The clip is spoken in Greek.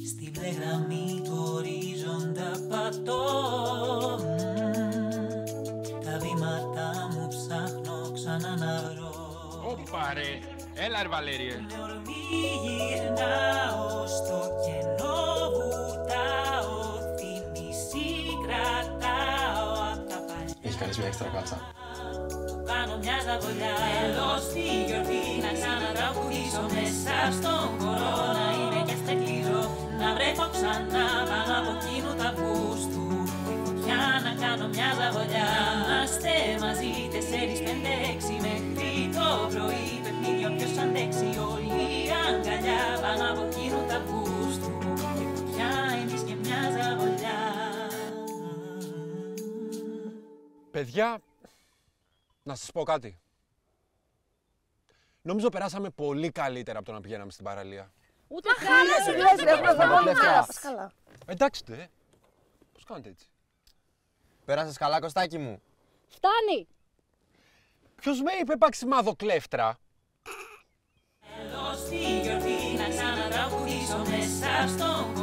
Στη μπλε γραμμή του ορίζοντα πατώ, τα βήματα μου ψάχνω ξανά να βρω. Όπα ρε, έλα ρε Βαλέριε. Με ορμή γυρνάω στο κενό, βουτάω, θύμηση κρατάω απ' τα παλιά. Έχει κανείς μια έξτρα κάτσα? Κάνω μια ζαβολιά, θέλω στη γιορτή να ξανατραγουδήσω μέσα στον χώρο, να είμαι και στεκλίζω, να βρέχω ξανά πάνω από εκείνου τα βούστου. Τη φωτιά να κάνω μια ζαβολιά, να είμαστε μαζί 4, 5, 6 μέχρι το πρωί. Παιχνίδι όποιος αντέξει, όλη αγκαλιά πάνω από εκείνου τα βούστου. Τη φωτιά εμείς και μια ζαβολιά. Παιδιά, να σας πω κάτι. Νομίζω περάσαμε πολύ καλύτερα από το να πηγαίναμε στην παραλία. Ούτε καλά. Εντάξει, δε. Πώς κάνετε έτσι? Πέρασες καλά, Κωστάκι μου? Φτάνει! Ποιος με είπε παξιμάδο κλέφτρα? Θέλω στη γιορτή να ξανατραγουδήσω μέσα στον